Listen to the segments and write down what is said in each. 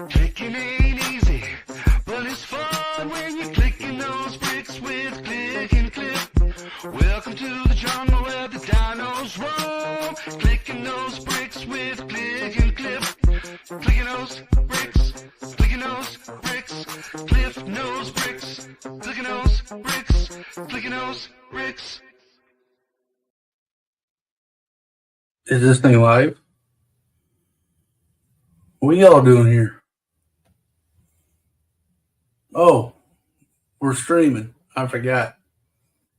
Clicking ain't easy, but it's fun when you're clicking those bricks with click and clip. Welcome to the jungle where the dinos roam. Clicking those bricks with click and clip. Clicking those bricks, clicking those bricks, cliff nose bricks, clicking those bricks, clicking those bricks. Is this thing live? What y'all doing here? Oh, we're streaming. I forgot.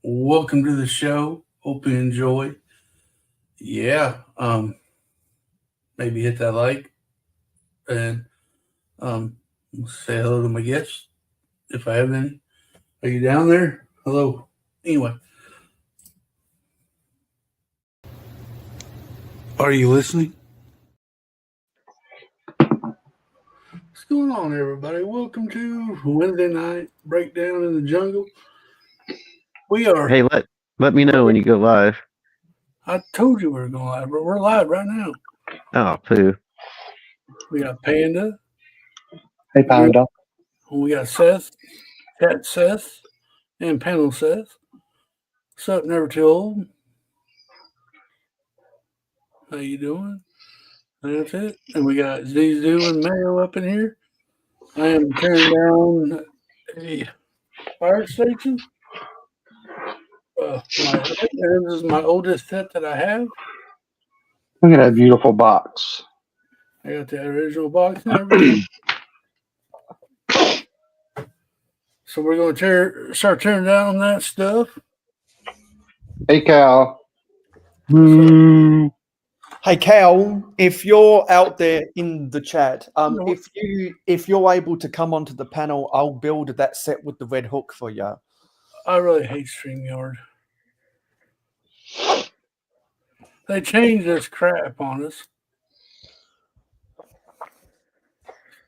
Welcome to the show. Hope you enjoy. Yeah, maybe hit that like and say hello to my guests if I have any. Are you down there? Hello. Anyway, are you listening? What's going on, everybody? Welcome to Wednesday night breakdown in the jungle. We are. Hey, let me know when you go live. I told you we were going live, but we're live right now. Oh, poo. We got Panda. Hey, Panda. We got Seth, Chat Seth, and Panel Seth. What's up, Never Too Old? How you doing? That's it. And we got Zizu and Mayo up in here. I am tearing down a fire station. This is my oldest set that I have. Look at that beautiful box. I got the original box and everything. So we're going to start tearing down that stuff. Hey, Cal. Hey Cal, if you're out there in the chat, if you're able to come onto the panel, I'll build that set with the red hook for you. I really hate StreamYard. They changed this crap on us.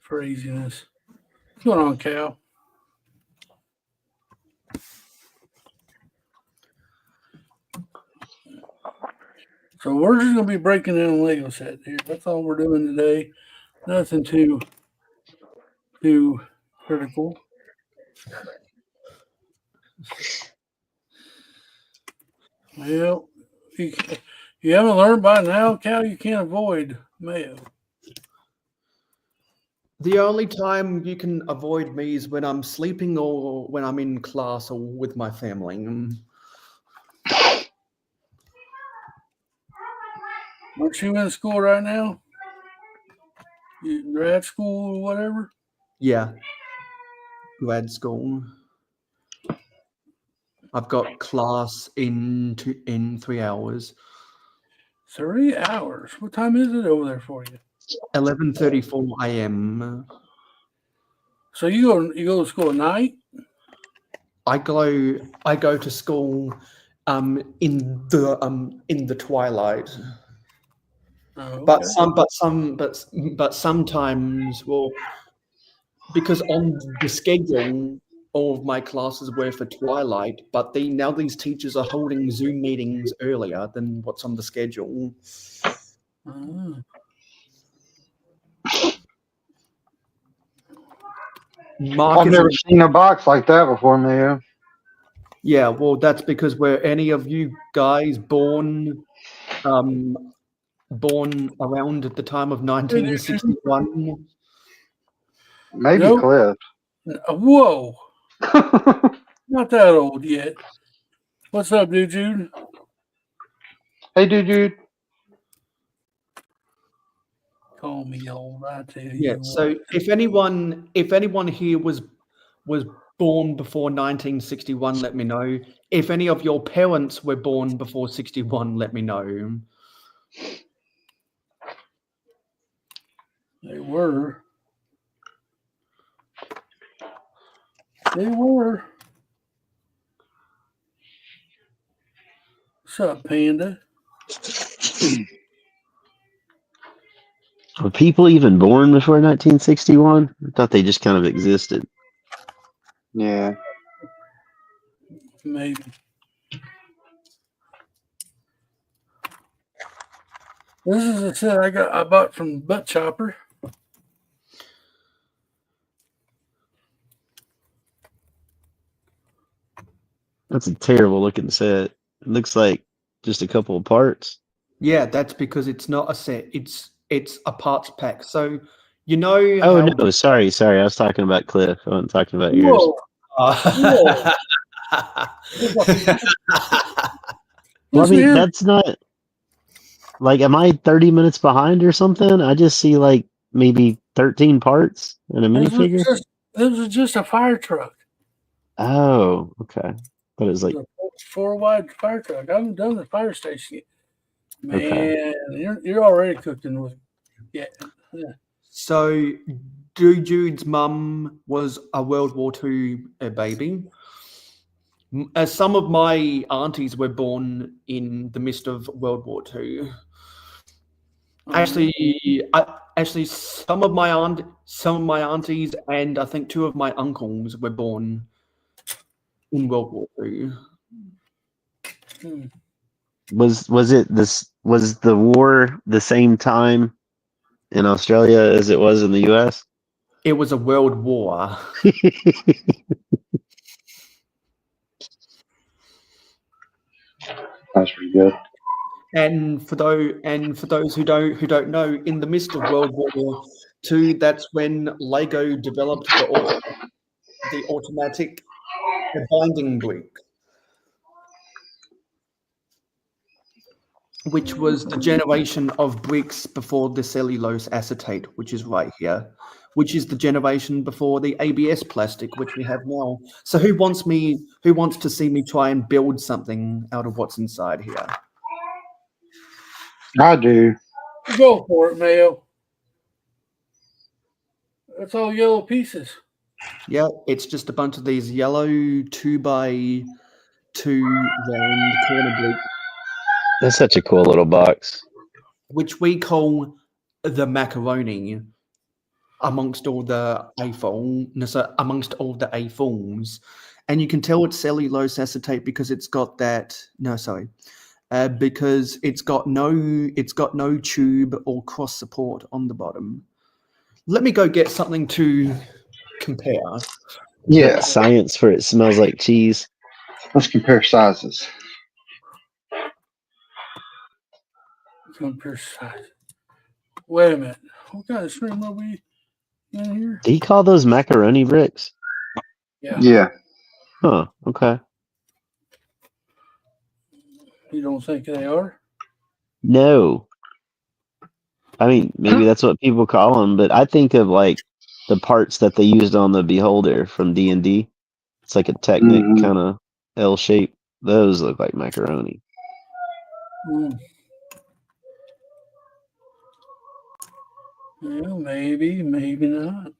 Craziness. What's going on, Cal? So we're just going to be breaking down a Lego set here. That's all we're doing today. Nothing too critical. Well, you haven't learned by now, Cal, you can't avoid Mayo. The only time you can avoid me is when I'm sleeping or when I'm in class or with my family. Aren't you in school right now? Grad school or whatever? Yeah, grad school. I've got class in 3 hours. 3 hours? What time is it over there for you? 11:34 a.m. So you go to school at night? I go to school in the twilight. Oh, okay. But sometimes, well, because on the schedule, all of my classes were for twilight, but now these teachers are holding Zoom meetings earlier than what's on the schedule. I've never seen a box like that before, Mayo. Yeah, well, that's because were any of you guys born around at the time of 1961? Maybe nope. Cliff. Whoa. Not that old yet. What's up, dude, Jude? Hey, dude, Jude. Call me old, I tell you. Yeah, so if anyone here was born before 1961, let me know. If any of your parents were born before 61, let me know. They were. What's up, Panda? Were people even born before 1961? I thought they just kind of existed. Yeah. Maybe. This is a set I bought from Butt Chopper. That's a terrible looking set. It looks like just a couple of parts. Yeah, that's because it's not a set. It's a parts pack. So you know Oh how. no, sorry. I was talking about Cliff. I wasn't talking about yours. Whoa! Whoa! Well, I Listen mean, here. that's not like, am I 30 minutes behind or something? I just see like maybe 13 parts in a minifigure. This was just a fire truck. Oh, okay. But it was like, A 4 wide fire truck. I haven't done the fire station yet. Man, okay. you're already cooking with yeah. So Jude's mum was a World War II baby. Some of my aunties were born in the midst of World War II. Actually, some of my aunties and I think 2 of my uncles were born in World War II. Was the war the same time in Australia as it was in the US? It was a world war. That's pretty good. And for those who don't know, in the midst of World War II, that's when Lego developed the automatic binding brick, which was the generation of bricks before the cellulose acetate, which is right here, which is the generation before the ABS plastic, which we have now. So who wants to see me try and build something out of what's inside here? I do. Go for it, Mayo. That's all yellow pieces. Yeah, it's just a bunch of these yellow 2x2 round corner bricks, That's such a cool little box. which we call the macaroni amongst all the A-forms. And you can tell it's cellulose acetate because it's got that. No, sorry. Because it's got no tube or cross support on the bottom. Let me go get something to compare. Yeah. Science for it smells like cheese. Let's compare sizes. Compare size. Wait a minute. What kind of shrimp are we in here? Do you call those macaroni bricks? Yeah. Huh. Okay. You don't think they are? No. I mean, maybe that's what people call them, but I think of like the parts that they used on the Beholder from D&D. It's like a Technic kind of L shape. Those look like macaroni. Mm. Well, maybe not.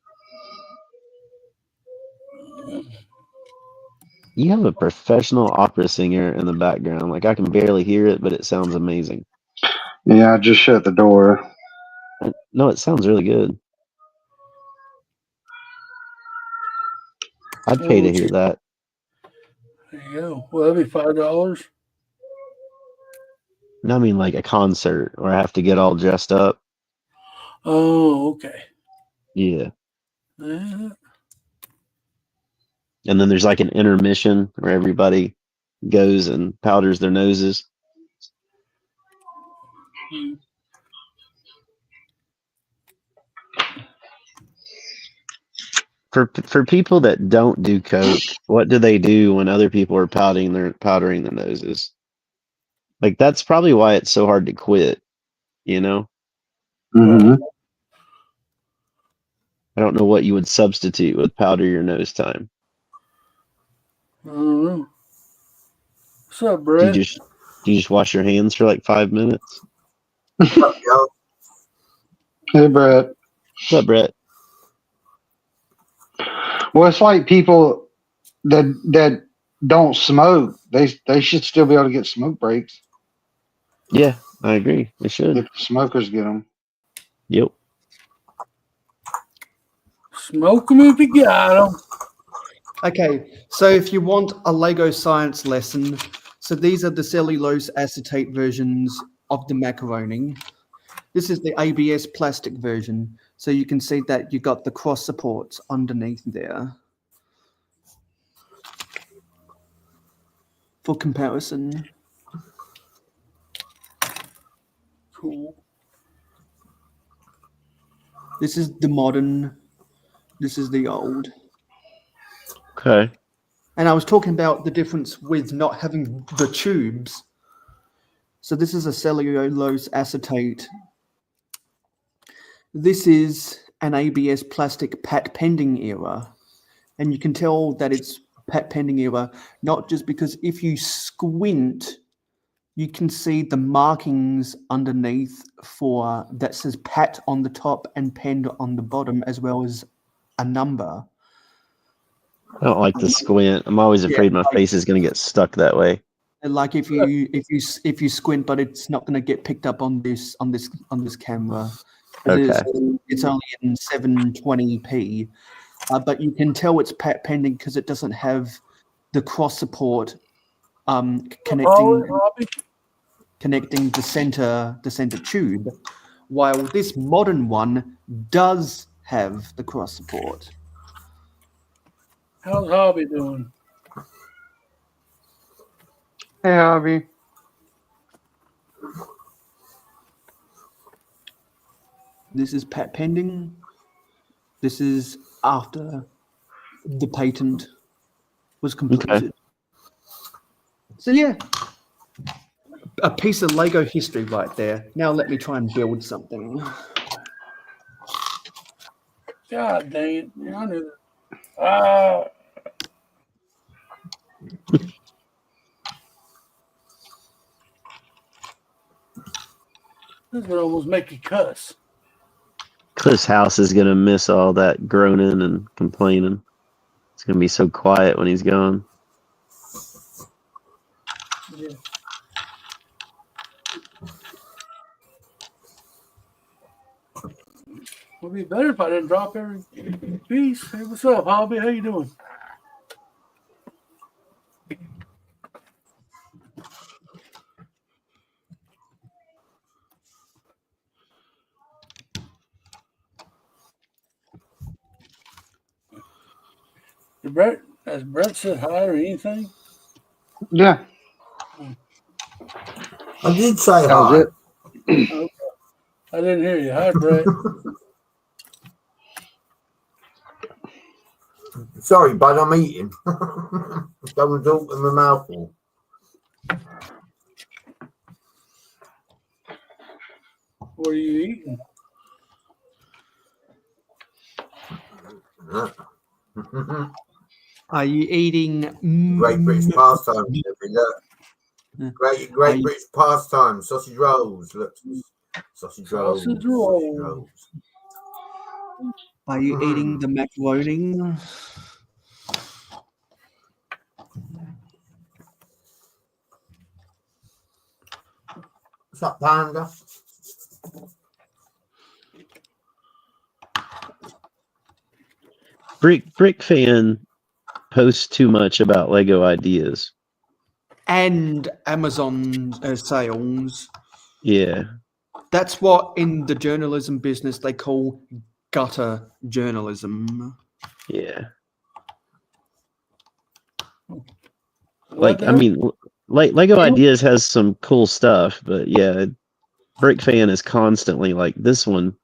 You have a professional opera singer in the background. Like, I can barely hear it, but it sounds amazing. Yeah, I just shut the door. No, it sounds really good. I'd pay to hear that. There you go. Well, that'd be $5. No, I mean like a concert where I have to get all dressed up. Oh, okay. Yeah. And then there's like an intermission where everybody goes and powders their noses. For people that don't do coke, what do they do when other people are powdering their noses? Like, that's probably why it's so hard to quit, you know? Mm-hmm. I don't know what you would substitute with powder your nose time. I don't know. What's up, Do Brett? you just wash your hands for like 5 minutes? Hey, Brett. What's up, Brett? Well, it's like people that don't smoke. They should still be able to get smoke breaks. Yeah, I agree. They should. If smokers get them. Yep. Smoke them if you got them. Okay, so if you want a Lego science lesson, so these are the cellulose acetate versions of the macaroni. This is the ABS plastic version. So you can see that you got the cross supports underneath there. For comparison. Cool. This is the modern. This is the old. Okay. And I was talking about the difference with not having the tubes. So this is a cellulose acetate. This is an ABS plastic pat pending era. And you can tell that it's pat pending era, not just because if you squint, you can see the markings underneath for that says pat on the top and penned on the bottom, as well as a number. I don't like the squint. I'm always afraid my face is going to get stuck that way. Like if you squint, but it's not going to get picked up on this camera. Okay. It's only in 720p, but you can tell it's pat pending because it doesn't have the cross support connecting the center tube, while this modern one does have the cross support. How's Hobby doing? Hey, Hobby. This is pat pending. This is after the patent was completed. Okay. So yeah, a piece of Lego history right there. Now let me try and build something. God dang it. Yeah, I knew that. This would almost make you cuss. Cliff's house is going to miss all that groaning and complaining. It's going to be so quiet when he's gone. Yeah. Would be better if I didn't drop every piece. Hey, what's up, Hobby? How you doing? Has Brett said hi or anything? Yeah. I did say That was hi. it. Okay. I didn't hear you. Hi, Brett. Sorry, bud, I'm eating. Don't want to talk with my mouth full. What are you eating? Are you eating Great British pastime. Great British pastime. Sausage rolls. Look. Sausage rolls. Sausage roll. Are you eating the macaroni? What's up, Panda? Brick fan posts too much about Lego ideas. And Amazon sales. Yeah. That's what in the journalism business they call gutter journalism. Yeah. What I mean, Lego Ideas has some cool stuff, but yeah, Brick fan is constantly like, this one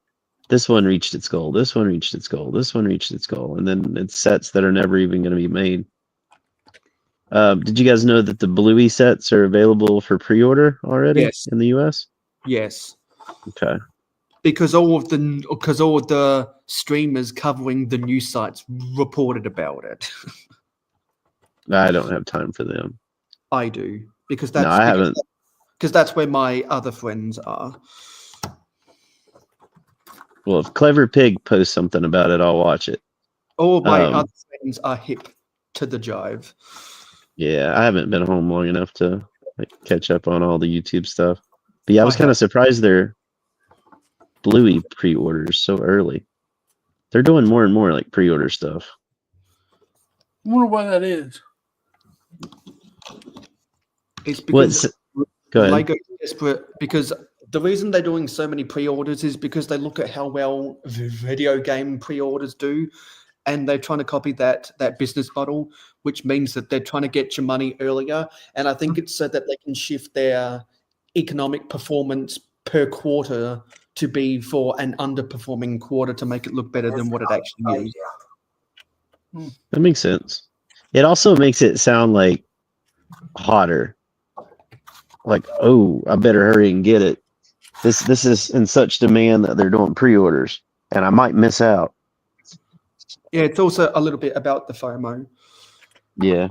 reached its goal, this one reached its goal, this one reached its goal, and then it's sets that are never even going to be made. Did you guys know that the Bluey sets are available for pre-order already in the US? Yes. Okay. Because all of the streamers covering the news sites reported about it. I don't have time for them. I do because No, I haven't. Because that's where my other friends are. Well, if Clever Pig posts something about it, I'll watch it. All of my other friends are hip to the jive. Yeah, I haven't been home long enough to catch up on all the YouTube stuff. But yeah, I was kind of surprised their Bluey pre-orders so early. They're doing more and more like pre-order stuff. I wonder why that is. It's because Go ahead. Lego is desperate because the reason they're doing so many pre-orders is because they look at how well video game pre-orders do, and they're trying to copy that business model, which means that they're trying to get your money earlier. And I think it's so that they can shift their economic performance per quarter to be for an underperforming quarter to make it look better than what it actually is. That makes sense. It also makes it sound like hotter. Like, oh, I better hurry and get it. This is in such demand that they're doing pre-orders, and I might miss out. Yeah, it's also a little bit about the FOMO. Yeah.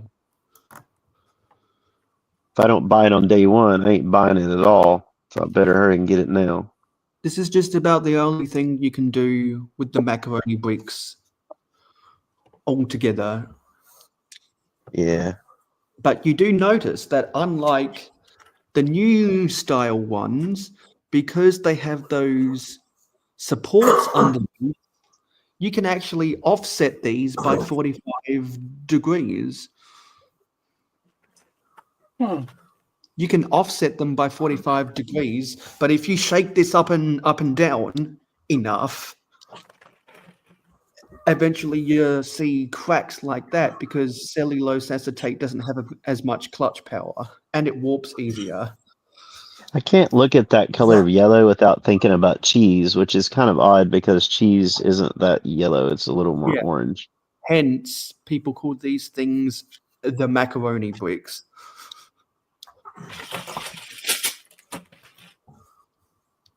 If I don't buy it on day one, I ain't buying it at all. So I better hurry and get it now. This is just about the only thing you can do with the macaroni bricks altogether. Yeah. But you do notice that unlike the new style ones, because they have those supports underneath, you can actually offset these by 45 degrees. You can offset them by 45 degrees, but if you shake this up and down enough, eventually you see cracks like that because cellulose acetate doesn't have as much clutch power and it warps easier. I can't look at that color of yellow without thinking about cheese, which is kind of odd because cheese isn't that yellow. It's a little more orange. Hence, people call these things the macaroni bricks.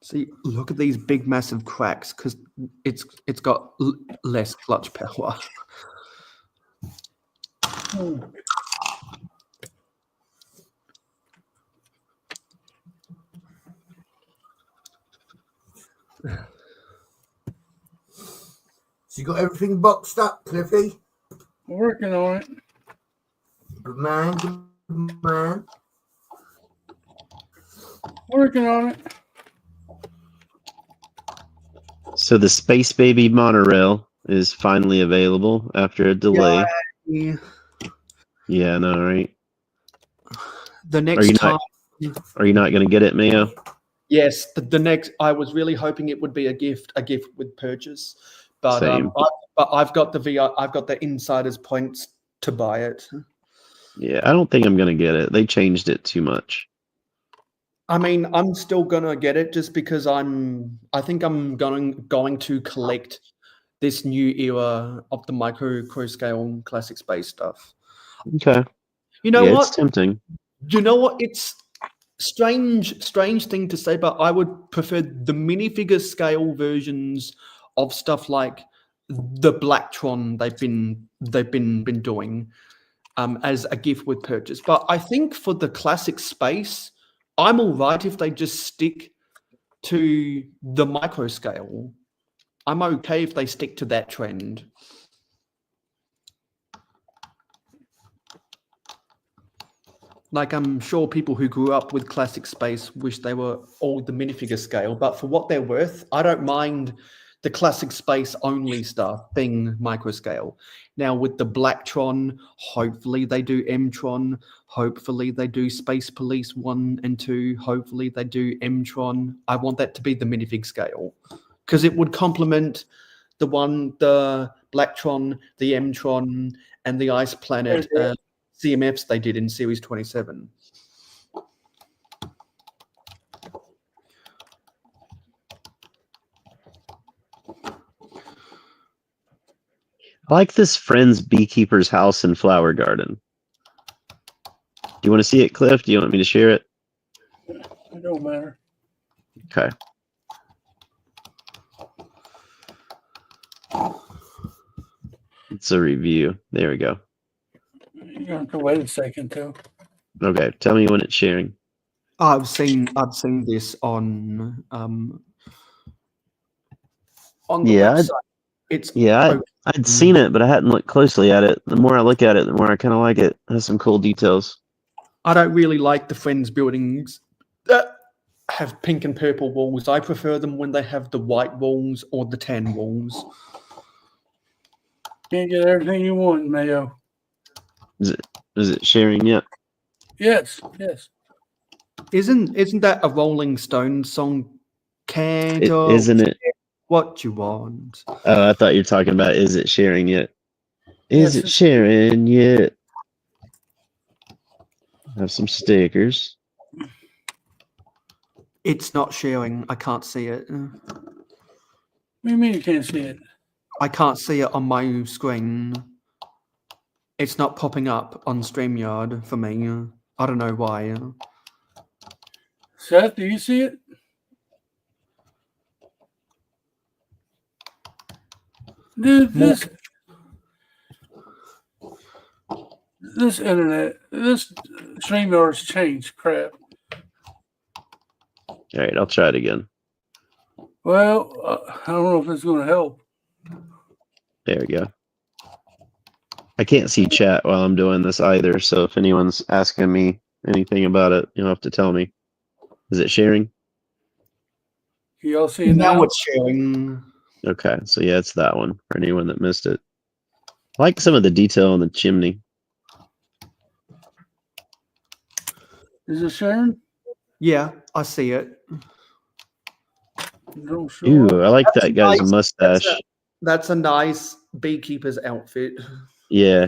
See, look at these big, massive cracks because it's got less clutch power. So you got everything boxed up, Cliffy? Working on it. Good man, good man. Working on it. So the Space Baby monorail is finally available after a delay. Yeah. Yeah, I know, right? The next time. Are you not going to get it, Mayo? Yes, the next. I was really hoping it would be a gift with purchase, but I've got the insider's points to buy it. Yeah, I don't think I'm going to get it. They changed it too much. I mean, I'm still gonna get it just because I think I'm going to collect this new era of the micro scale classic space stuff. Okay. You know what? It's tempting. You know what? It's strange thing to say, but I would prefer the minifigure scale versions of stuff like the Blacktron they've been doing as a gift with purchase. But I think for the classic space, I'm all right if they just stick to the micro scale. I'm okay if they stick to that trend. Like, I'm sure people who grew up with classic space wish they were all the minifigure scale, but for what they're worth, I don't mind the classic space only stuff being micro scale. Now with the Blacktron, hopefully they do M-Tron, hopefully they do Space Police 1 and 2, hopefully they do M-Tron. I want that to be the minifig scale because it would complement the Blacktron, the M-Tron, and the Ice Planet CMFs they did in Series 27. I like this friend's beekeeper's house and flower garden. Do you want to see it, Cliff? Do you want me to share it? It don't matter. Okay. It's a review. There we go. You're gonna have to wait a second too. Okay, tell me when it's sharing. I've seen this on the website. I'd seen it, but I hadn't looked closely at it. The more I look at it, the more I kind of like it. It has some cool details. I don't really like the Friends buildings that have pink and purple walls. I prefer them when they have the white walls or the tan walls. Can't get everything you want, Mayo. Is it sharing yet? Yes. Isn't that a Rolling Stones song? Can't Isn't it? what you want? Oh, I thought you were talking about is it sharing yet? Is Yes, it sharing yet? Have some stickers. It's not sharing. I can't see it. What do you mean you can't see it? I can't see it on my screen. It's not popping up on StreamYard for me. I don't know why. Seth, do you see it? Dude, this internet, this StreamYard's changed crap. All right, I'll try it again. Well, I don't know if it's going to help. There we go. I can't see chat while I'm doing this either, so if anyone's asking me anything about it, you'll have to tell me. Is it sharing? Can y'all see it now? Now it's sharing. Okay, so yeah, it's that one for anyone that missed it. I like some of the detail on the chimney. Is it sharing? Yeah, I see it. Don't show Ooh, up. I like that guy's nice. mustache. That's a nice beekeeper's outfit. Yeah.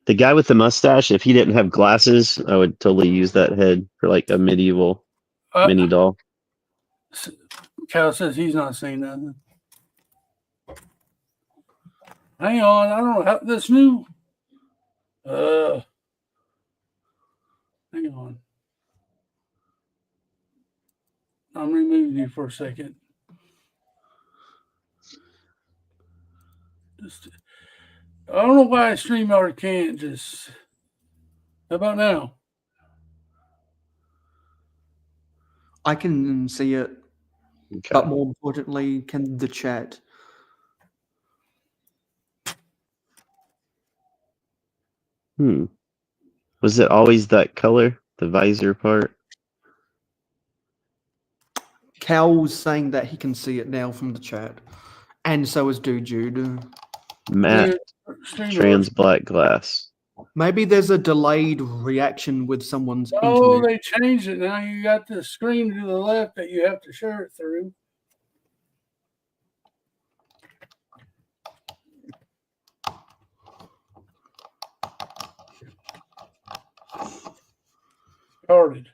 The guy with the mustache, if he didn't have glasses, I would totally use that head for like a medieval mini doll. Cal says he's not saying nothing. Hang on, I don't know how this new. Hang on. I'm removing you for a second. I don't know why StreamYard can't just. How about now? I can see it, Okay. but more importantly, can the chat. Was it always that color? The visor part? Cal's saying that he can see it now from the chat. And so is Jude. Matte trans black glass. Maybe there's a delayed reaction with someone's Oh, internet. they changed it. Now you got the screen to the left that you have to share it through. Started.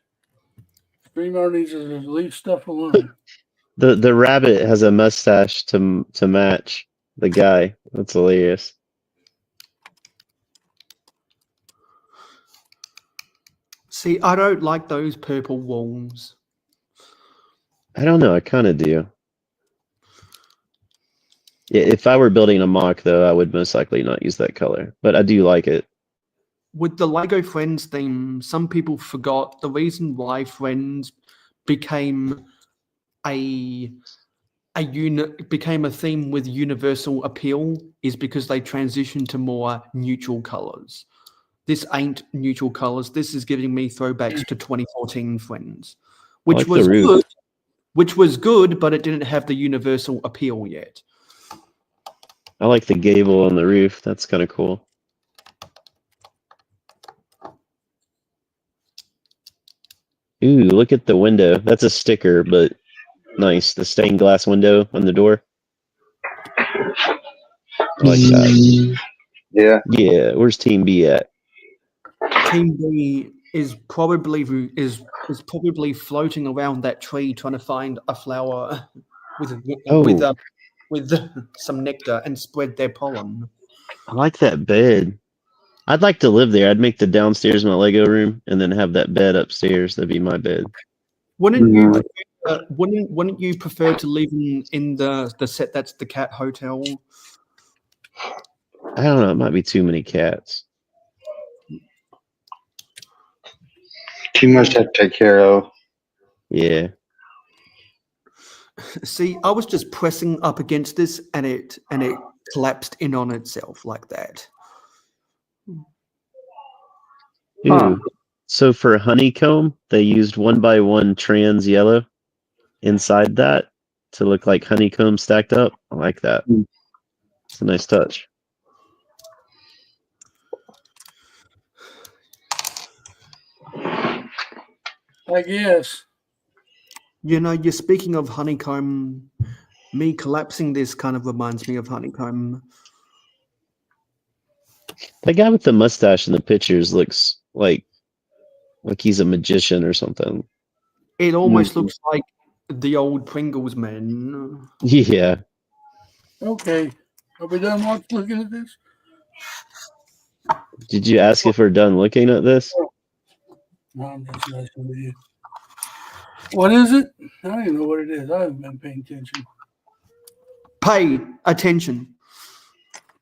StreamYard needs to leave stuff alone. The rabbit has a mustache to match the guy. That's hilarious. See, I don't like those purple walls. I don't know. I kind of do. Yeah, if I were building a mock, though, I would most likely not use that color. But I do like it. With the Lego Friends theme, some people forgot the reason why Friends became a theme with universal appeal is because they transitioned to more neutral colors. This ain't neutral colors. This is giving me throwbacks to 2014 Friends, which like was the roof. good. Which was good, but it didn't have the universal appeal yet. I like the gable on the roof. That's kind of cool. Ooh, look at the window. That's a sticker, but nice. The stained glass window on the door. I like that. Yeah. Yeah, where's Team B at? Team B is probably floating around that tree trying to find a flower with some nectar and spread their pollen. I like that bed. I'd like to live there. I'd make the downstairs my Lego room and then have that bed upstairs. That'd be my bed. Wouldn't you prefer to live in the set that's the cat hotel? I don't know. It might be too many cats. Too much to take care of. Yeah. See, I was just pressing up against this and it collapsed in on itself like that. Ooh. So for honeycomb, they used 1x1 trans yellow inside that to look like honeycomb stacked up. I like that. It's a nice touch. I guess. You know, you're speaking of honeycomb. Me collapsing this kind of reminds me of honeycomb. The guy with the mustache in the pictures looks like he's a magician or something. It almost looks like the old Pringles man. Yeah. Okay. Are we done looking at this? Did you ask if we're done looking at this? No, I'm just messing with you. What is it? I don't even know what it is. I haven't been paying attention. Pay attention.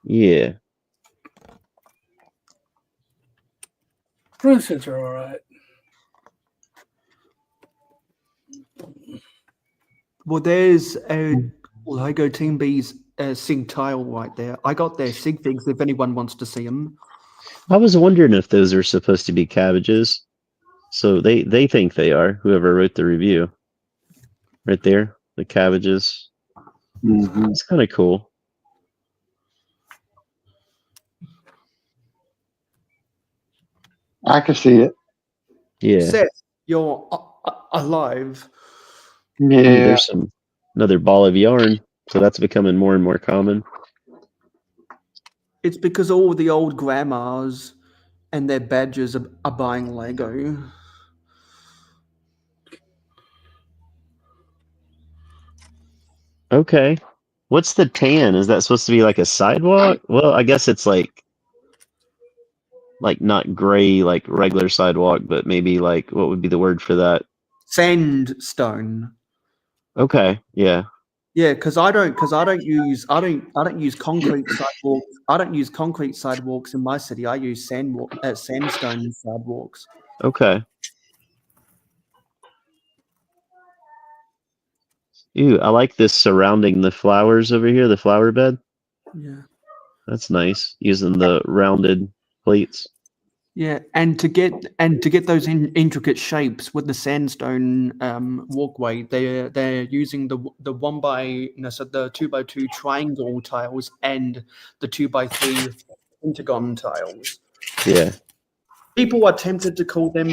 Yeah. Presets are all right. Well, there's a Lego Team B's SIG tile right there. I got their SIG figs if anyone wants to see them. I was wondering if those are supposed to be cabbages. So they think they are, whoever wrote the review. Right there, the cabbages. Mm-hmm. It's kind of cool. I can see it. Yeah. Seth, you're alive. Ooh, Yeah. there's another ball of yarn. So that's becoming more and more common. It's because all the old grandmas and their badgers are buying Lego. Okay. What's the tan? Is that supposed to be like a sidewalk? Well, I guess it's like not gray like regular sidewalk, but maybe like what would be the word for that? Sandstone. Okay. Yeah. Yeah, because I don't use concrete sidewalks. I don't use concrete sidewalks in my city. I use sandstone sidewalks. Okay. Ew, I like this surrounding the flowers over here, the flower bed. Yeah. That's nice. Using the rounded plates. Yeah, and to get those intricate shapes with the sandstone walkway, they're using the 2x2 triangle tiles and the 2x3 pentagon tiles. Yeah. People are tempted to call them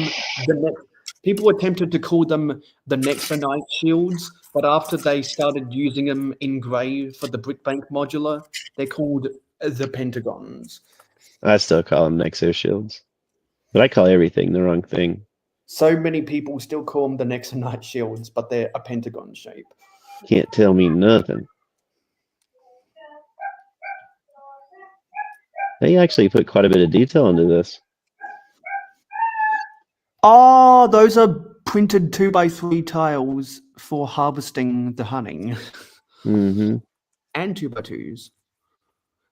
the Nexonite shields, but after they started using them in grey for the Brickbank modular, they're called the pentagons. I still call them Nexo shields. But I call everything the wrong thing. So many people still call them the Nexonite shields, but they're a pentagon shape. Can't tell me nothing. They actually put quite a bit of detail into this. Oh, those are printed 2x3 tiles for harvesting the honey. Mm-hmm. And 2x2s.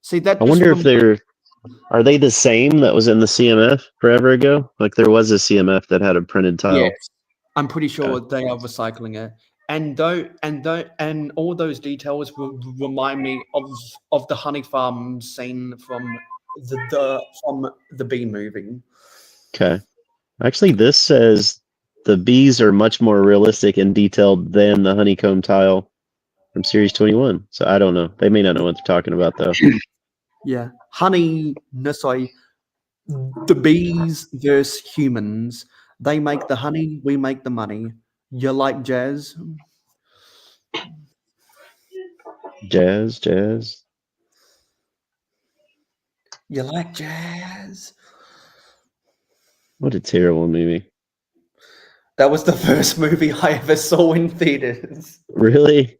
See, that I wonder if are they the same that was in the CMF forever ago? Like there was a CMF that had a printed tile. Yes, I'm pretty sure they are recycling it. And all those details will remind me of the honey farm scene from the bee movie. Okay. Actually, this says the bees are much more realistic and detailed than the honeycomb tile from Series 21. So I don't know. They may not know what they're talking about, though. Yeah. The bees versus humans. They make the honey, we make the money. You like jazz? Jazz. You like jazz? What a terrible movie. That was the first movie I ever saw in theaters. Really?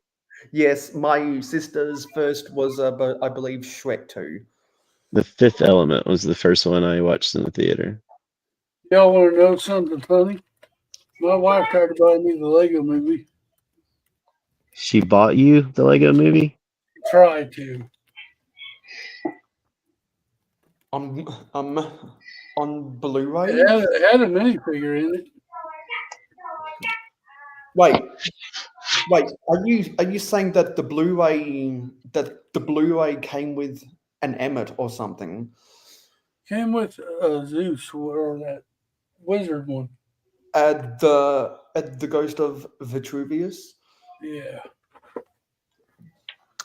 Yes, my sister's first was, I believe, Shrek 2. The Fifth Element was the first one I watched in the theater. Y'all want to know something funny? My wife tried to buy me the Lego movie. She bought you the Lego movie? She tried to. On Blu-ray? It had a minifigure in it. Wait. Are you saying that the Blu-ray came with an Emmet or something? Came with Zeus or that wizard one. The Ghost of Vitruvius. Yeah.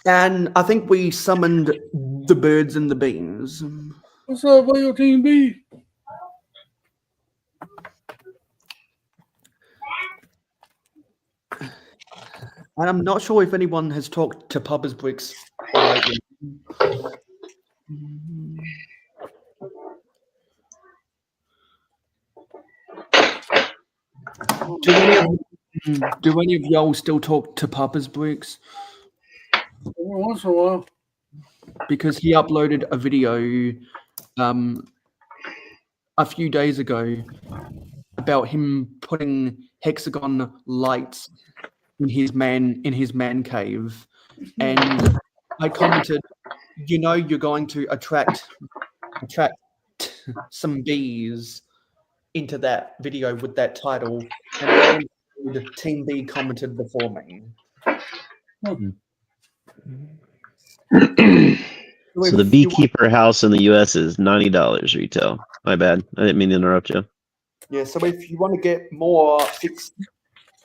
And I think we summoned the birds and the beans. What's up, Lego Team B? And I'm not sure if anyone has talked to Papa's Bricks lately. Do any of y'all still talk to Papa's Bricks? Every once in a while. Because he uploaded a video a few days ago about him putting hexagon lights in his man cave, and I commented, you know, you're going to attract some bees into that video with that title, and Team B commented before me. So the beekeeper house in the U.S. is $90 retail. My bad. I didn't mean to interrupt you. Yeah, so if you want to get more fix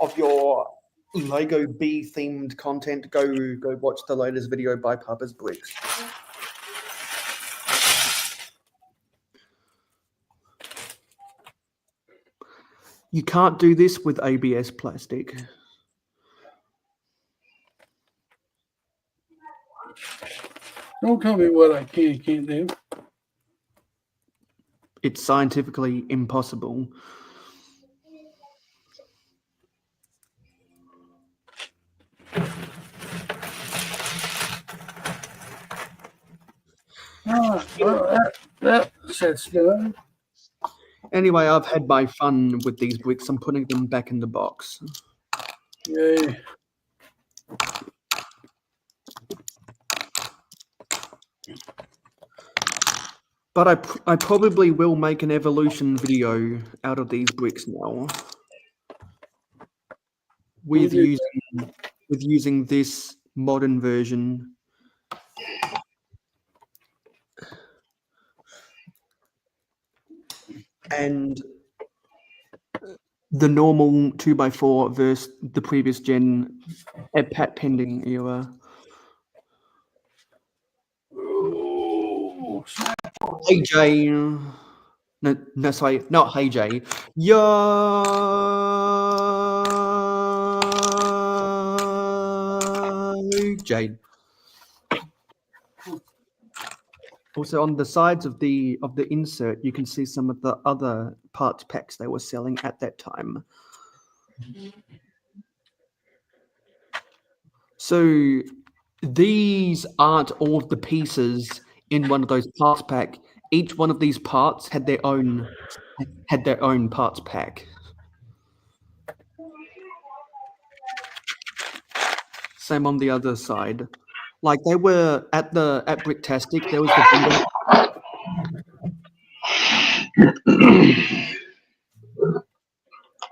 of your Lego bee themed content, go watch the latest video by Papa's Bricks. You can't do this with ABS plastic. Don't tell me what I can't do. It's scientifically impossible. That sets done. Anyway, I've had my fun with these bricks. I'm putting them back in the box. Yay. But I probably will make an evolution video out of these bricks now. With using this modern version. And the normal 2x4 versus the previous gen at Pat Pending era. Hey Jay. No, sorry, not Hey Jay. Yo Jade. Also, on the sides of the insert, you can see some of the other parts packs they were selling at that time. So these aren't all of the pieces in one of those parts pack. Each one of these parts had their own parts pack. Same on the other side. Like they were at Bricktastic, there was the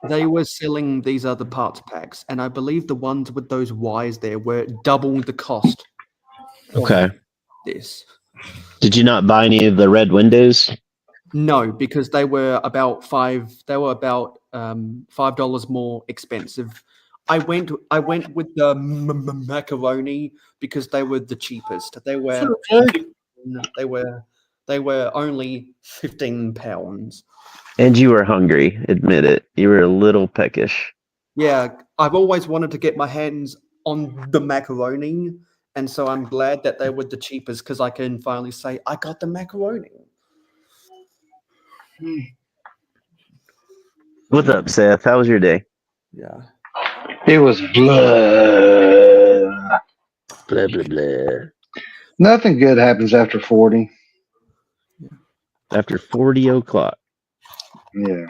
they were selling these other parts packs, and I believe the ones with those wires there were double the cost. Okay. This. Did you not buy any of the red windows? No, because they were about $5 more expensive. I went with the macaroni because they were the cheapest. They were only £15. And you were hungry. Admit it. You were a little peckish. Yeah, I've always wanted to get my hands on the macaroni, and so I'm glad that they were the cheapest because I can finally say I got the macaroni. What's up, Seth? How was your day? Yeah. It was blood. Blah, blah, blah. Nothing good happens after 40. After 40 o'clock. Yeah.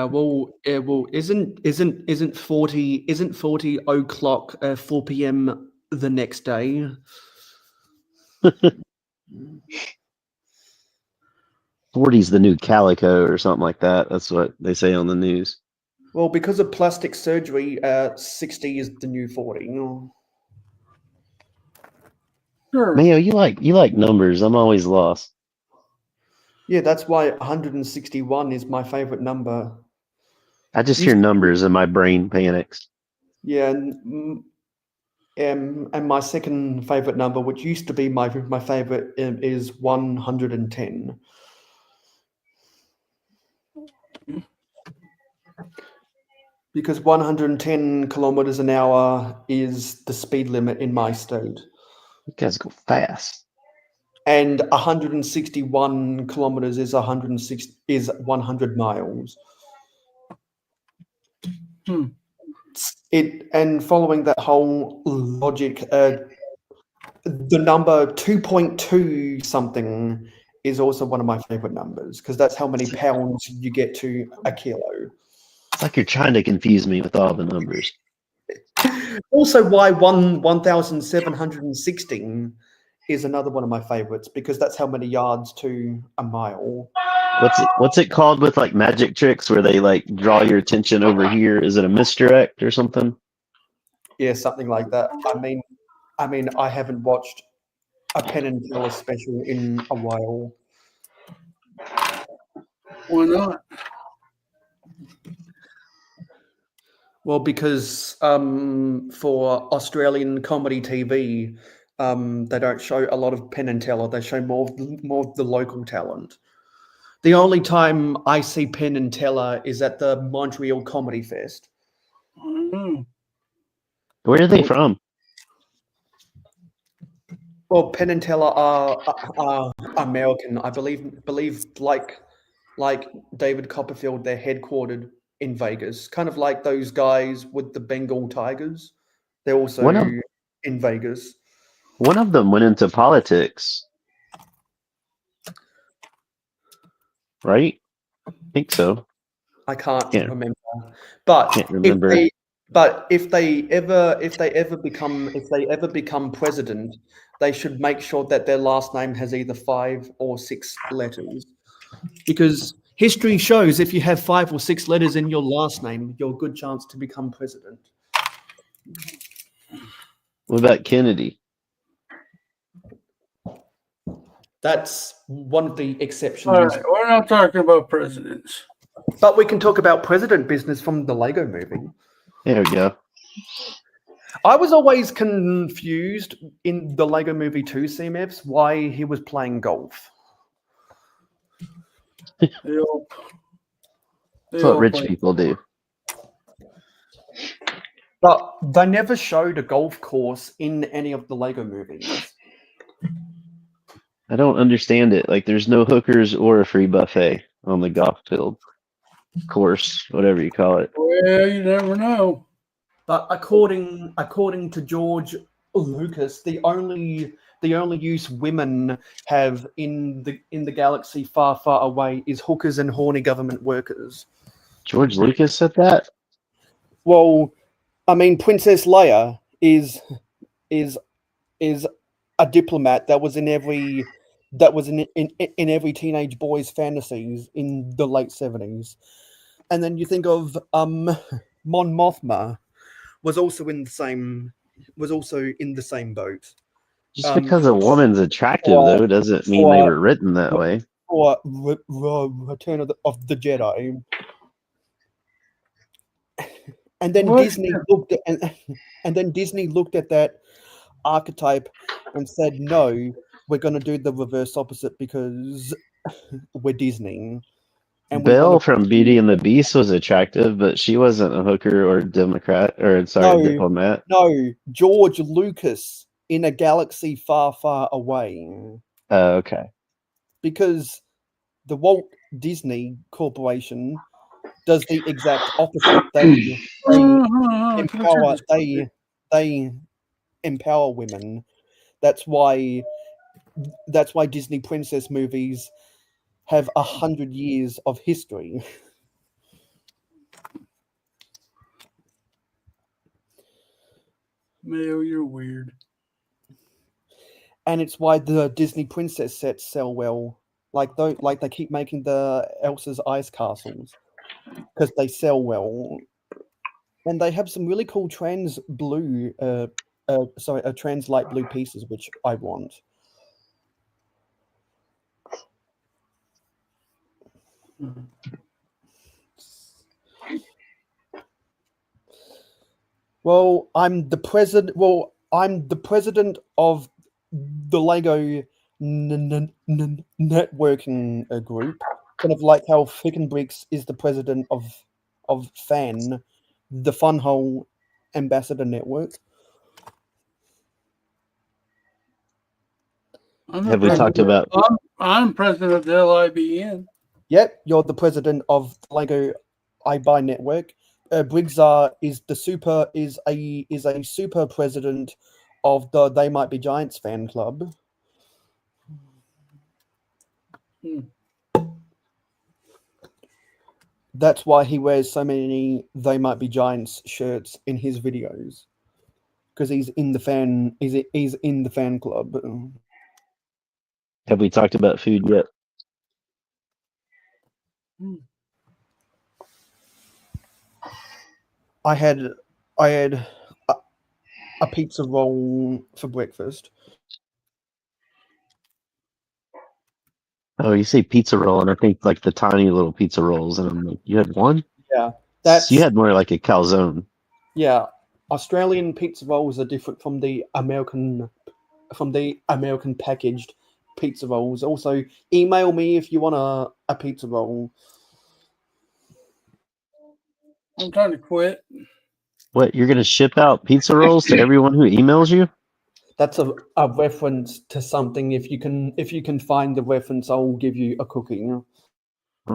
Well, isn't 40 o'clock 4 p.m. the next day? 40's the new calico or something like that. That's what they say on the news. Well, because of plastic surgery, 60 is the new 40. Sure. Mayo, you like numbers. I'm always lost. Yeah, that's why 161 is my favorite number. I just hear numbers and my brain panics. Yeah, and my second favorite number, which used to be my favorite, is 110. Because 110 kilometers an hour is the speed limit in my state. You guys go fast. And 161 kilometers is 100 miles. And following that whole logic, the number 2.2 something is also one of my favorite numbers because that's how many pounds you get to a kilo. It's like you're trying to confuse me with all the numbers. Also, why 1,716 is another one of my favorites because that's how many yards to a mile. What's it called with like magic tricks where they like draw your attention over here? Is it a misdirect or something? Yeah, something like that. I mean, I haven't watched a Penn and Teller special in a while. Why not? Well, because for Australian comedy TV, they don't show a lot of Penn and Teller. They show more of the local talent. The only time I see Penn and Teller is at the Montreal Comedy Fest. Mm-hmm. Where are they from? Well, Penn and Teller are American, I believe like David Copperfield, they're headquartered in Vegas, kind of like those guys with the Bengal Tigers. They're also in Vegas. One of them went into politics, right? I think so. I can't remember, but if they ever become president, they should make sure that their last name has either 5 or 6 letters, because history shows if you have 5 or 6 letters in your last name, you're a good chance to become president. What about Kennedy? That's one of the exceptions. All right, we're not talking about presidents. But we can talk about president business from the Lego movie. There we go. I was always confused in the Lego movie 2, CMFs, why he was playing golf. That's what rich people do. But they never showed a golf course in any of the Lego movies. I don't understand it. Like, there's no hookers or a free buffet on the golf field, course, whatever you call it. Well, you never know. But according to George Lucas, the only use women have in the galaxy far, far away is hookers and horny government workers. George Lucas said that? Well, I mean, Princess Leia is a diplomat that was in every teenage boy's fantasies in the late 70s. And then you think of Mon Mothma was also in the same boat. Just because a woman's attractive, though, doesn't mean they were written that way. Or Return of the Jedi. And then Disney looked at that archetype and said, "No, we're going to do the reverse opposite because we're Disney." And Belle from Beauty and the Beast was attractive, but she wasn't a hooker or diplomat. No, George Lucas in a galaxy far, far away. Oh, okay. Because the Walt Disney Corporation does the exact opposite. They empower women. That's why Disney princess movies have 100 years of history. Mayo, you're weird. And it's why the Disney princess sets sell well. Like they keep making the Elsa's ice castles because they sell well. And they have some really cool trans light blue pieces, which I want. Well, I'm the president of the Lego networking group, kind of like how Fick and Bricks is the president of Fan. the Funhole Ambassador Network. Have we talked about? I'm president of the LIBN. Yep, you're the president of the Lego I Buy Network. Briggs is a super president of the They Might Be Giants fan club. That's why he wears so many They Might Be Giants shirts in his videos, because he's in the fan. He's in the fan club. Have we talked about food yet? I had a pizza roll for breakfast. Oh, you say pizza roll, and I think like the tiny little pizza rolls, and I'm like, you had one? Yeah, So you had more like a calzone. Yeah, Australian pizza rolls are different from the American packaged pizza rolls. Also, email me if you want a pizza roll. I'm trying to quit. What, you're gonna ship out pizza rolls to everyone who emails you? That's a reference to something. If you can find the reference, I'll give you a cookie. Well,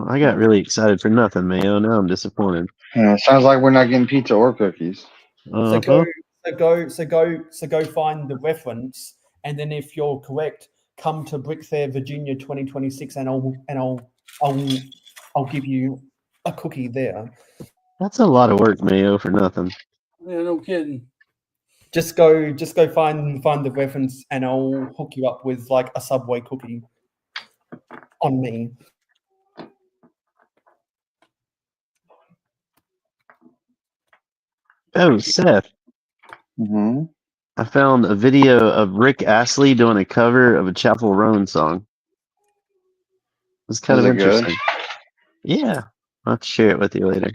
I got really excited for nothing, Mayo. Now I'm disappointed. Yeah, sounds like we're not getting pizza or cookies. So go find the reference, and then if you're correct, come to Brick Fair, Virginia, 2026, and I'll give you a cookie there. That's a lot of work, Mayo, for nothing. Yeah, no kidding. Just go find the reference, and I'll hook you up with like a Subway cookie on me. Oh, Seth. Mm-hmm. I found a video of Rick Astley doing a cover of a Chapel Roan song. It's kind Was of it good? interesting. Yeah. I'll have to share it with you later.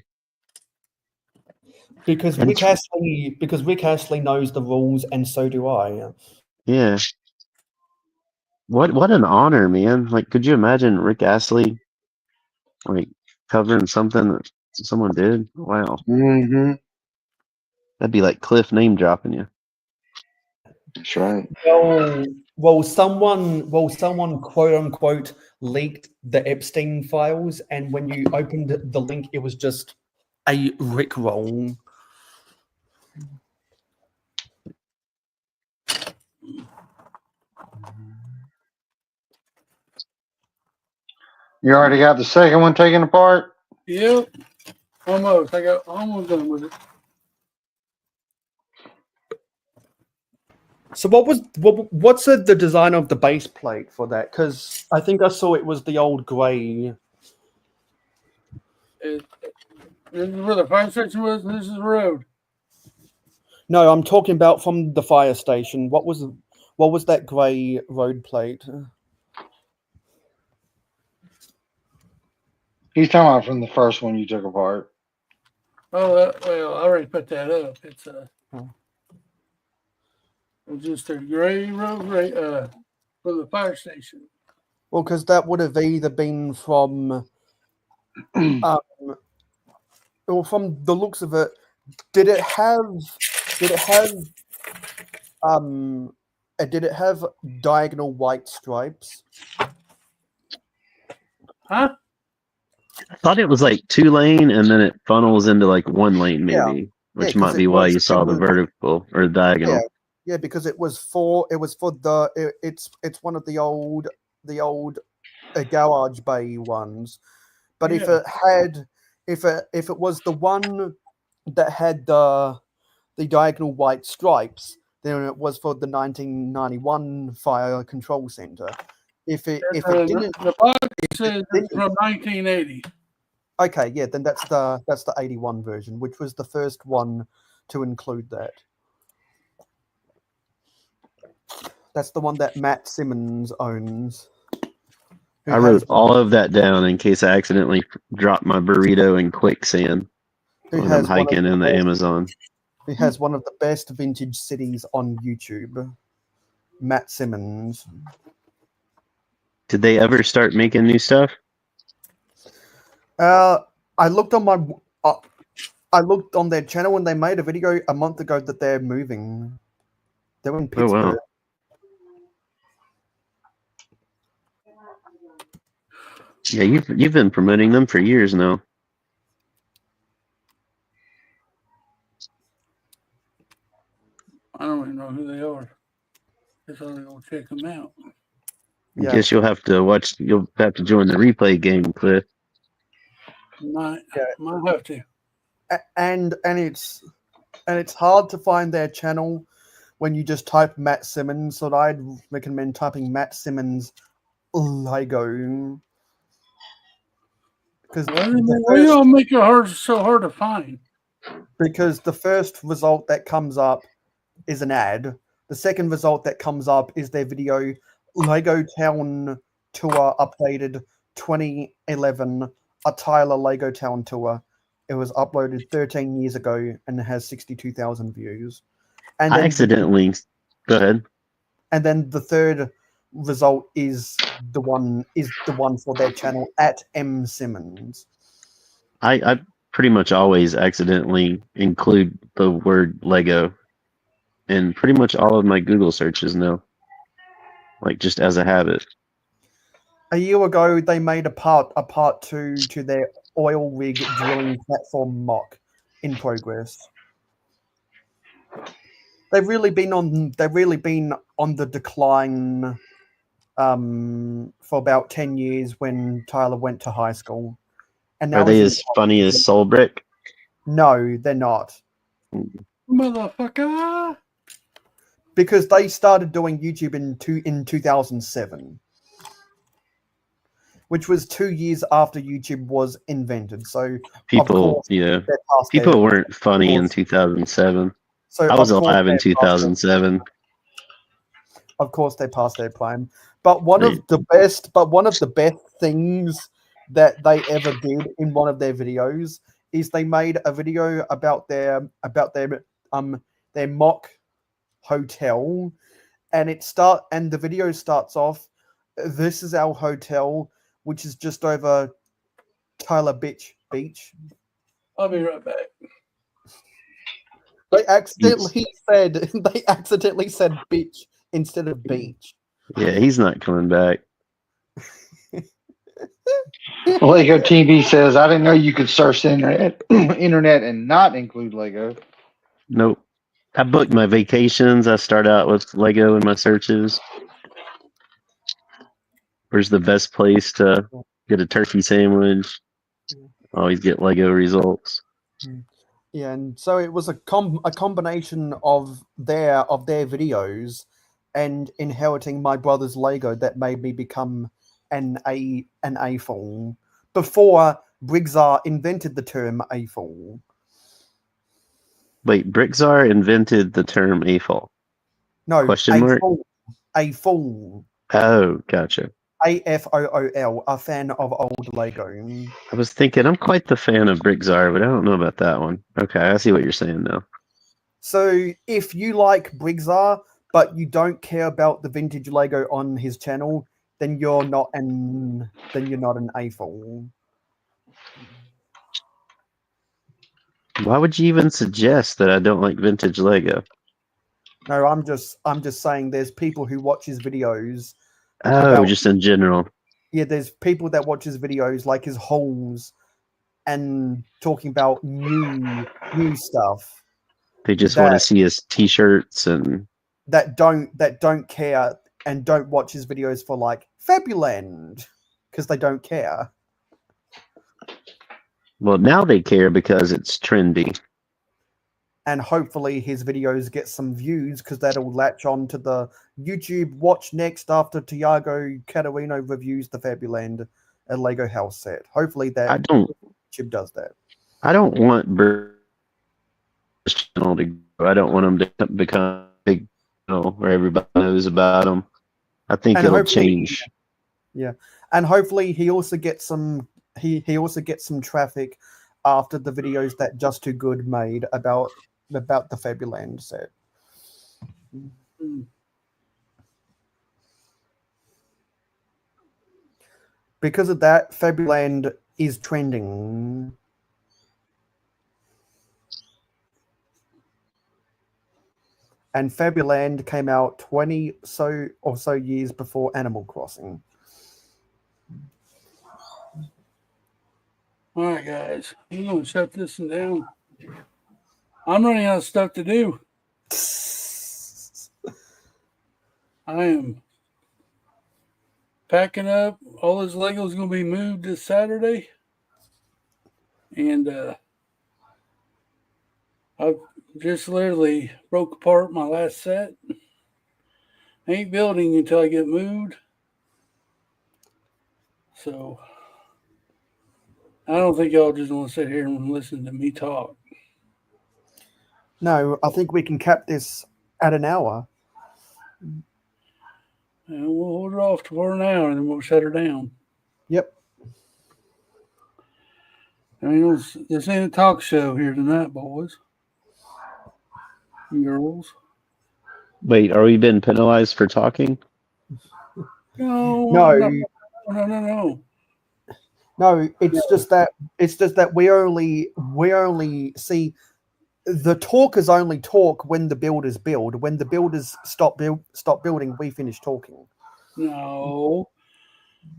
Because Rick Astley knows the rules, and so do I. Yeah. What an honor, man. Like, could you imagine Rick Astley like covering something that someone did? Wow. Mm-hmm. That'd be like Cliff name dropping you. That's right. Well, someone quote unquote leaked the Epstein files, and when you opened the link, it was just a Rickroll. You already got the second one taken apart? Yep. Almost. I got almost done with it. So what's the design of the base plate for that? Because I think I saw it was the old gray. This is where the fire station was, and this is the road. No, I'm talking about from the fire station. What was that gray road plate? He's talking about from the first one you took apart. Oh, well, I already put that up. It's just a gray road for the fire station. Well, because that would have either been from, well, from the looks of it, did it have diagonal white stripes? Huh? I thought it was like 2-lane and then it funnels into like 1 lane maybe, which 'cause might be why you saw the vertical or diagonal. Yeah, because it's one of the old garage bay ones. But if it was the one that had the diagonal white stripes, then it was for the 1991 fire control center. If it didn't, the box says it's from 1980. Okay, yeah, then that's the 81 version, which was the first one to include that. That's the one that Matt Simmons owns. I wrote all of that down in case I accidentally dropped my burrito in quicksand when I'm hiking in the Amazon. He has one of the best vintage cities on YouTube. Matt Simmons. Did they ever start making new stuff? I looked on my I looked on their channel and they made a video a month ago that they're moving. They're in Oh, wow. Pittsburgh. Yeah, you've been promoting them for years now. I don't even know who they are. Guess I'll go check them out. Yeah. Guess you'll have to join the replay game, Cliff. Might Yeah. have to. And it's hard to find their channel when you just type Matt Simmons. So I'd recommend typing Matt Simmons Lego. Because Why y'all make it so hard to find? Because the first result that comes up is an ad. The second result that comes up is their video Lego Town Tour updated 2011, a Tyler Lego Town Tour. It was uploaded 13 years ago and it has 62,000 views. And I then accidentally. Go ahead. and then the third result is the one for their channel at M Simmons. I pretty much always accidentally include the word Lego in pretty much all of my Google searches now, like just as a habit. A year ago, they made a part two to their oil rig drilling platform mock in progress. They've really been on the decline for about 10 years when Tyler went to high school. And now Are they he's in as funny as Soul Brick? No, they're not. Motherfucker! Because they started doing YouTube in 2007. Which was 2 years after YouTube was invented. So People weren't funny in 2007. So I was alive in 2007. Of course, they passed their prime. But one of the best things that they ever did in one of their videos is they made a video about their mock hotel, and the video starts off, "This is our hotel, which is just over Tyler Beach." I'll be right back. They accidentally said bitch instead of beach. Yeah, he's not coming back. Lego TV says, I didn't know you could search the internet and not include Lego. Nope. I booked my vacations. I start out with Lego in my searches. Where's the best place to get a turkey sandwich? Always get Lego results. Yeah, and so it was a combination of their videos and inheriting my brother's Lego that made me become an AFOL before Briggsar invented the term AFOL. Wait, Brickzar invented the term AFOL? No, question mark? AFOL. Oh, gotcha. AFOOL, a fan of old Lego. I was thinking I'm quite the fan of Brickzar, but I don't know about that one. Okay, I see what you're saying now. So if you like Briggsar, but you don't care about the vintage Lego on his channel, then you're not an AFOL. Why would you even suggest that I don't like vintage Lego? No, I'm just saying there's people who watch his videos. Oh, just in general. Yeah, there's people that watch his videos like his hauls and talking about new stuff. They just want to see his t-shirts and that don't care and don't watch his videos for like Fabuland because they don't care. Well, now they care because it's trendy. And hopefully his videos get some views because that'll latch on to the YouTube watch next after Tiago Catarino reviews the Fabuland Lego house set. Hopefully that YouTube does that. I don't want channel to grow. I don't want them to become big, where everybody knows about them. I think it'll change. Yeah, and hopefully he also gets some. He also gets some traffic after the videos that Just Too Good made about the Fabuland set. Because of that, Fabuland is trending. and Fabuland came out 20 or so years before Animal Crossing. All right, guys, I'm gonna shut this one down. I'm running out of stuff to do. I am packing up. All this Lego's gonna be moved this Saturday, and I've just literally broke apart my last set. I ain't building until I get moved. So I don't think y'all just want to sit here and listen to me talk. No, I think we can cap this at an hour. And we'll hold it off for an hour and then we'll shut her down. Yep. I mean, this ain't a talk show here tonight, boys and girls. Wait, are we being penalized for talking? No. No, it's just that we only see the talkers only talk when the builders build. When the builders stop building, we finish talking. No.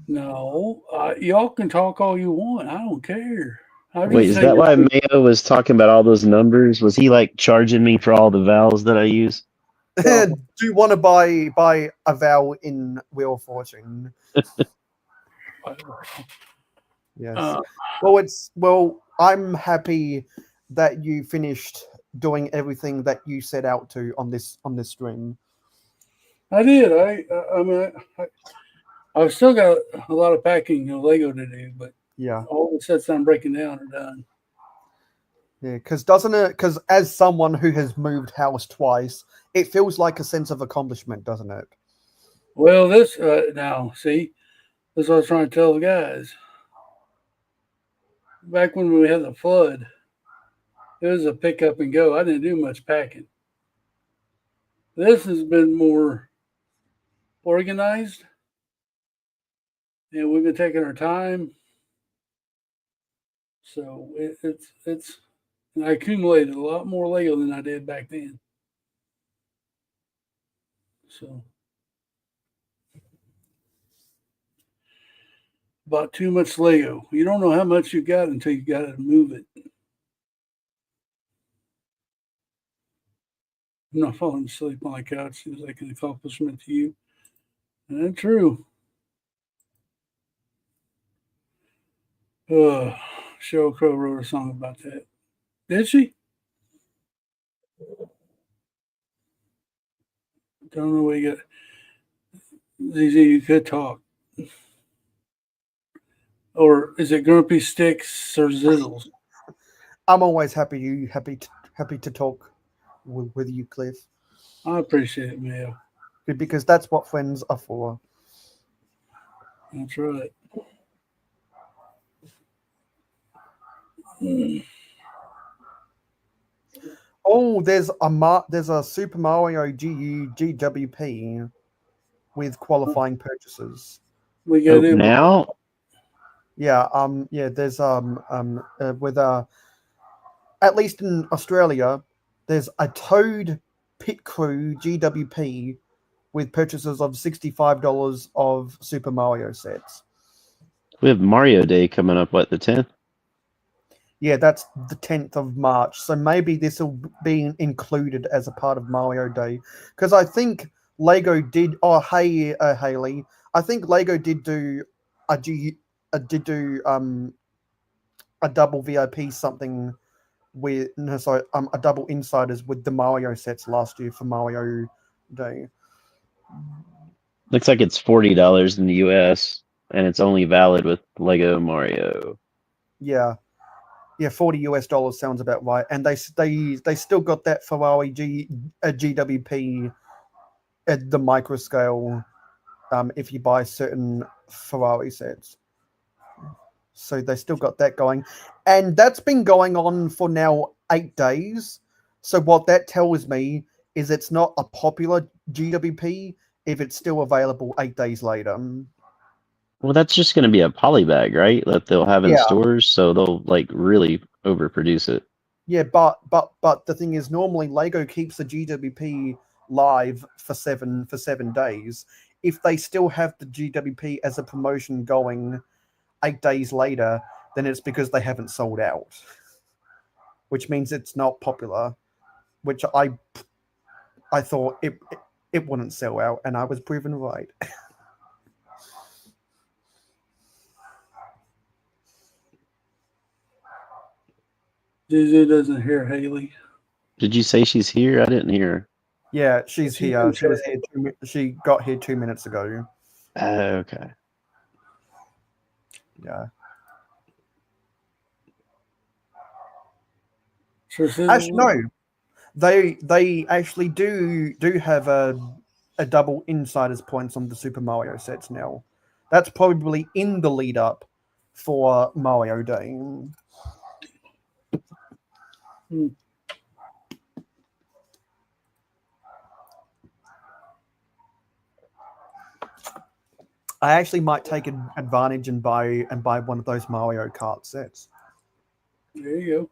Y'all can talk all you want. I don't care. Wait, is that why Mayo was talking about all those numbers? Was he like charging me for all the vowels that I use? Do you want to buy a vowel in Wheel of Fortune? Yes. Well, I'm happy that you finished doing everything that you set out to on this stream. I did. I mean, I've still got a lot of packing of Lego to do, but yeah, all the sets I'm breaking down are done. Yeah, because as someone who has moved house twice, it feels like a sense of accomplishment, doesn't it? Well, this now, see, this is what I was trying to tell the guys. Back when we had the flood, it was a pick up and go. I didn't do much packing. This has been more organized, and we've been taking our time. So it's and I accumulated a lot more Lego than I did back then. So bought too much Lego. You don't know how much you got until you got to move it. I'm not falling asleep on the couch. Seems like an accomplishment to you. And that's true. Sheryl Crow wrote a song about that. Did she? Don't know what you got. ZZ, you could talk. Or is it Grumpy Sticks or Zizzles? I'm always happy to talk with you, Cliff. I appreciate it, Mayo. Because that's what friends are for. That's right. Oh, there's a Super Mario GWP with qualifying purchases. We got it now. Yeah, there's with at least in Australia, there's a Toad Pit Crew GWP with purchases of $65 of Super Mario sets. We have Mario Day coming up, what, the 10th? Yeah, that's the 10th of March. So maybe this will be included as a part of Mario Day. Because I think Lego did... Oh, hey, Haley. I think Lego did do a double VIP something with... No, sorry, a double Insiders with the Mario sets last year for Mario Day. Looks like it's $40 in the US, and it's only valid with Lego Mario. Yeah. Yeah, $40 sounds about right, and they still got that Ferrari GWP at the micro scale if you buy certain Ferrari sets. So they still got that going, and that's been going on for now 8 days. So what that tells me is it's not a popular GWP if it's still available 8 days later. Well, that's just going to be a polybag, right? That they'll have in stores, so they'll like really overproduce it. Yeah, but the thing is, normally Lego keeps the GWP live for seven days. If they still have the GWP as a promotion going 8 days later, then it's because they haven't sold out, which means it's not popular. Which I thought it wouldn't sell out, and I was proven right. Zuzu doesn't hear Haley. Did you say she's here? I didn't hear her. Yeah, she's here. She was here. She got here 2 minutes ago. Okay. Yeah. Actually, no. They actually do have a double insiders points on the Super Mario sets now. That's probably in the lead up for Mario Day. I actually might take advantage and buy one of those Mario Kart sets. There you go.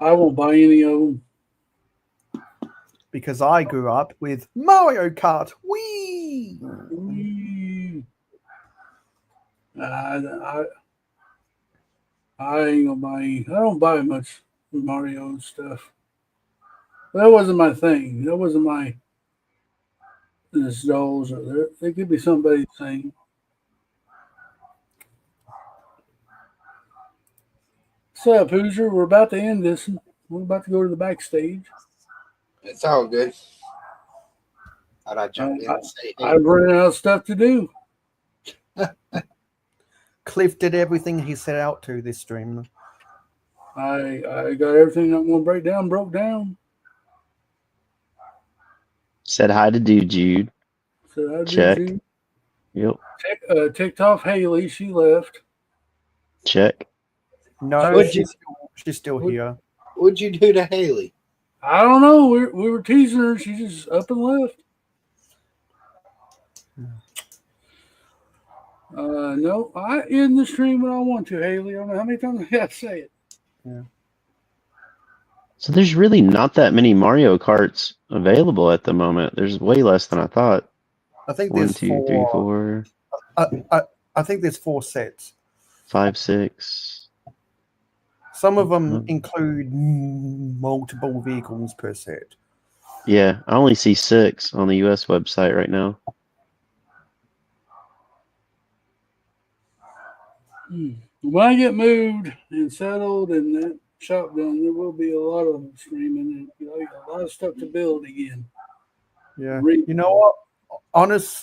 I won't buy any of them because I grew up with Mario Kart. Whee! I ain't gonna buy any. I don't buy much Mario stuff. That wasn't my thing. That wasn't my dolls or there. They could be somebody's thing. What's up, Hoosier? We're about to end this. We're about to go to the backstage. It's all good. Thought I'd jump in and say, hey. I've run out of stuff to do. Cliff did everything he set out to this stream. I got everything I'm going to break down, broke down. Said hi to Jude. Said hi to Check. Jude. Yep. Ticked off Haley. She left. Check. No, she's still here. What'd you do to Haley? I don't know. We were teasing her. She just up and left. No, I end the stream when I want to, Haley. I don't know how many times I got to say it. Yeah. So there's really not that many Mario Karts available at the moment. There's way less than I thought. I think 1, there's 2, 3, 4. I think there's 4 sets. 5, 6. Some of them include multiple vehicles per set. Yeah, I only see 6 on the US website right now. When I get moved and settled and that shop done, there will be a lot of streaming and a lot of stuff to build again. Yeah. You know what?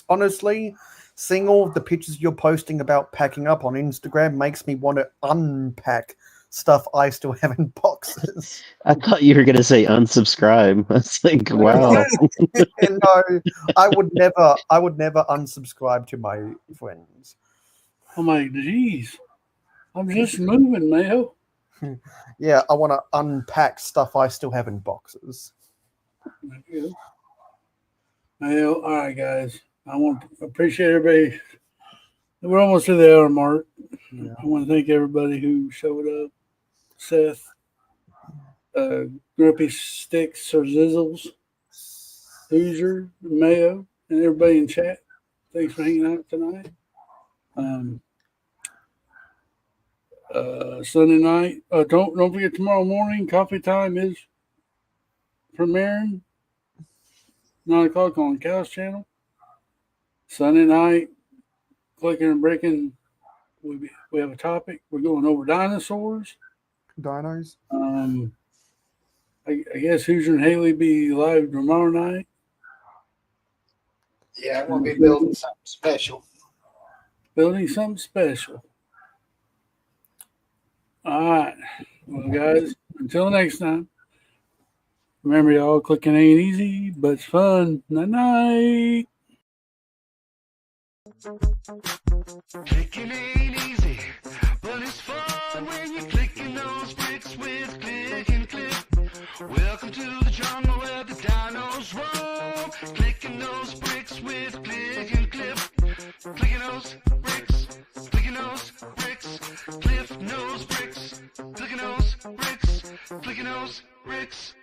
Honestly, seeing all of the pictures you're posting about packing up on Instagram makes me want to unpack stuff I still have in boxes. I thought you were going to say unsubscribe. I was like, wow. No, I would never unsubscribe to my friends. I'm like, geez, I'm just moving, Mayo. Yeah, I want to unpack stuff I still have in boxes. Mayo, all right, guys. I want to appreciate everybody. We're almost to the hour mark. Yeah. I want to thank everybody who showed up. Seth, Grumpy Sticks or Zizzles, Hoosier, Mayo, and everybody in chat. Thanks for hanging out tonight. Sunday night. Don't forget tomorrow morning. Coffee time is premiering 9 o'clock on Cow's channel. Sunday night, clicking and breaking. We have a topic. We're going over dinosaurs. Dinos. I guess Hoosier and Haley be live tomorrow night. Yeah, I'm gonna be building something special. Building something special. All right. Well, guys, until next time, remember, y'all, clicking ain't easy, but it's fun. Night-night. Clicking ain't easy, but it's fun when you're clicking those bricks with click and clip. Welcome to the jungle where the dinos roam. Clicking those bricks with click and clip. Clicking those bricks, clicking clicking those bricks. Cliff knows bricks. Clicking those bricks. Clicking those bricks.